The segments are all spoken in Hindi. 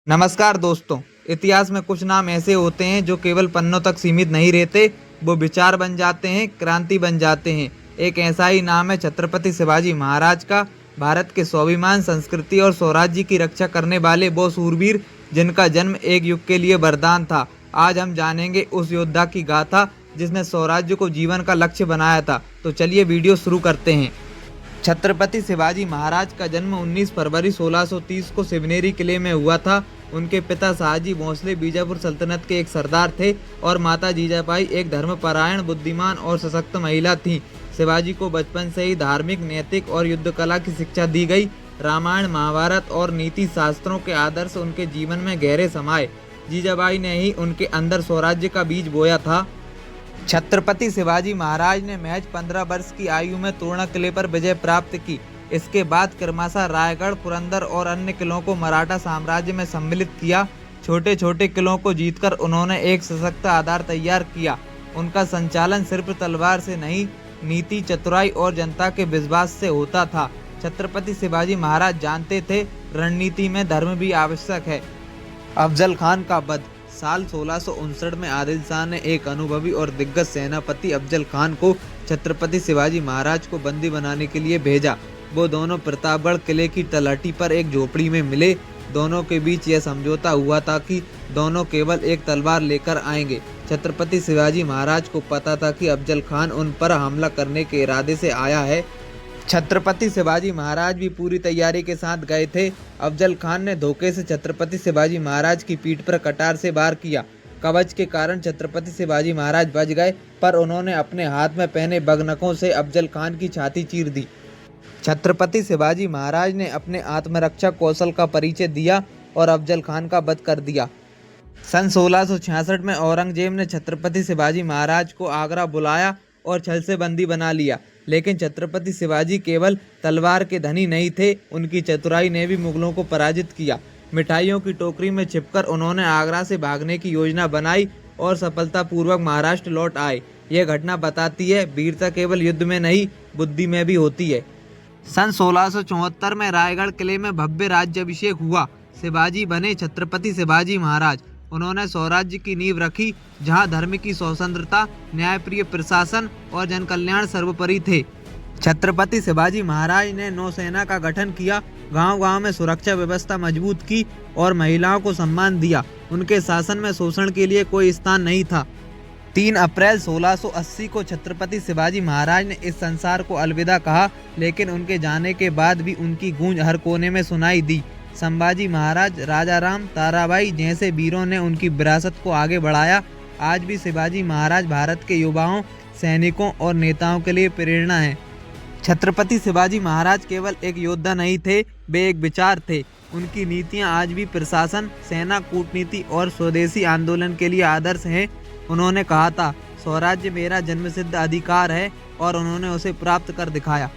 नमस्कार दोस्तों। इतिहास में कुछ नाम ऐसे होते हैं जो केवल पन्नों तक सीमित नहीं रहते, वो विचार बन जाते हैं, क्रांति बन जाते हैं। एक ऐसा ही नाम है छत्रपति शिवाजी महाराज का। भारत के स्वाभिमान, संस्कृति और स्वराज्य की रक्षा करने वाले वो सूरवीर जिनका जन्म एक युग के लिए वरदान था। आज हम जानेंगे उस योद्धा की गाथा जिसने स्वराज्य को जीवन का लक्ष्य बनाया था। तो चलिए वीडियो शुरू करते हैं। छत्रपति शिवाजी महाराज का जन्म 19 फरवरी 1630 को शिवनेरी किले में हुआ था। उनके पिता शाहजी भोसले बीजापुर सल्तनत के एक सरदार थे और माता जीजाबाई एक धर्मपरायण, बुद्धिमान और सशक्त महिला थीं। शिवाजी को बचपन से ही धार्मिक, नैतिक और युद्ध कला की शिक्षा दी गई। रामायण, महाभारत और नीति शास्त्रों के आदर्श उनके जीवन में गहरे समाये। जीजाबाई ने ही उनके अंदर स्वराज्य का बीज बोया था। छत्रपति शिवाजी महाराज ने महज 15 वर्ष की आयु में तोरणा किले पर विजय प्राप्त की। इसके बाद क्रमशः रायगढ़, पुरंदर और अन्य किलों को मराठा साम्राज्य में सम्मिलित किया। छोटे छोटे किलों को जीतकर उन्होंने एक सशक्त आधार तैयार किया। उनका संचालन सिर्फ तलवार से नहीं, नीति, चतुराई और जनता के विश्वास से होता था। छत्रपति शिवाजी महाराज जानते थे रणनीति में धर्म भी आवश्यक है। अफजल खान का वध। साल 1659 में आदिल शाह ने एक अनुभवी और दिग्गज सेनापति अफजल खान को छत्रपति शिवाजी महाराज को बंदी बनाने के लिए भेजा। वो दोनों प्रतापगढ़ किले की तलहटी पर एक झोपड़ी में मिले। दोनों के बीच यह समझौता हुआ था कि दोनों केवल एक तलवार लेकर आएंगे। छत्रपति शिवाजी महाराज को पता था कि अफजल खान उन पर हमला करने के इरादे से आया है। छत्रपति शिवाजी महाराज भी पूरी तैयारी के साथ गए थे। अफजल खान ने धोखे से छत्रपति शिवाजी महाराज की पीठ पर कटार से वार किया। कवच के कारण छत्रपति शिवाजी महाराज बच गए, पर उन्होंने अपने हाथ में पहने बगनकों से अफजल खान की छाती चीर दी। छत्रपति शिवाजी महाराज ने अपने आत्मरक्षा कौशल का परिचय दिया और अफजल खान का वध कर दिया। सन 1666 में औरंगजेब ने छत्रपति शिवाजी महाराज को आगरा बुलाया और छल से बंदी बना लिया। लेकिन छत्रपति शिवाजी केवल तलवार के धनी नहीं थे, उनकी चतुराई ने भी मुगलों को पराजित किया। मिठाइयों की टोकरी में छिपकर उन्होंने आगरा से भागने की योजना बनाई और सफलतापूर्वक महाराष्ट्र लौट आए। यह घटना बताती है वीरता केवल युद्ध में नहीं, बुद्धि में भी होती है। सन 1674 में रायगढ़ किले में भव्य राज्याभिषेक हुआ। शिवाजी बने छत्रपति शिवाजी महाराज। उन्होंने स्वराज्य की नींव रखी, जहां धर्म की स्वतंत्रता, न्यायप्रिय प्रशासन और जनकल्याण सर्वोपरि थे। छत्रपति शिवाजी महाराज ने नौसेना का गठन किया, गांव-गांव में सुरक्षा व्यवस्था मजबूत की और महिलाओं को सम्मान दिया। उनके शासन में शोषण के लिए कोई स्थान नहीं था। 3 अप्रैल 1680 को छत्रपति शिवाजी महाराज ने इस संसार को अलविदा कहा, लेकिन उनके जाने के बाद भी उनकी गूंज हर कोने में सुनाई दी। संभाजी महाराज, राजाराम, ताराबाई जैसे वीरों ने उनकी विरासत को आगे बढ़ाया। आज भी शिवाजी महाराज भारत के युवाओं, सैनिकों और नेताओं के लिए प्रेरणा हैं। छत्रपति शिवाजी महाराज केवल एक योद्धा नहीं थे, वे एक विचार थे। उनकी नीतियां आज भी प्रशासन, सेना, कूटनीति और स्वदेशी आंदोलन के लिए आदर्श हैं। उन्होंने कहा था, स्वराज्य मेरा जन्मसिद्ध अधिकार है, और उन्होंने उसे प्राप्त कर दिखाया।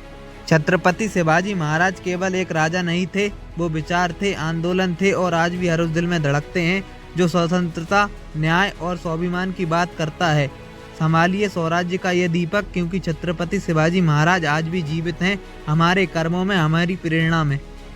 छत्रपति शिवाजी महाराज केवल एक राजा नहीं थे, वो विचार थे, आंदोलन थे और आज भी हर उस दिल में धड़कते हैं जो स्वतंत्रता, न्याय और स्वाभिमान की बात करता है। संभालिए स्वराज्य का ये दीपक, क्योंकि छत्रपति शिवाजी महाराज आज भी जीवित हैं, हमारे कर्मों में, हमारी प्रेरणा में।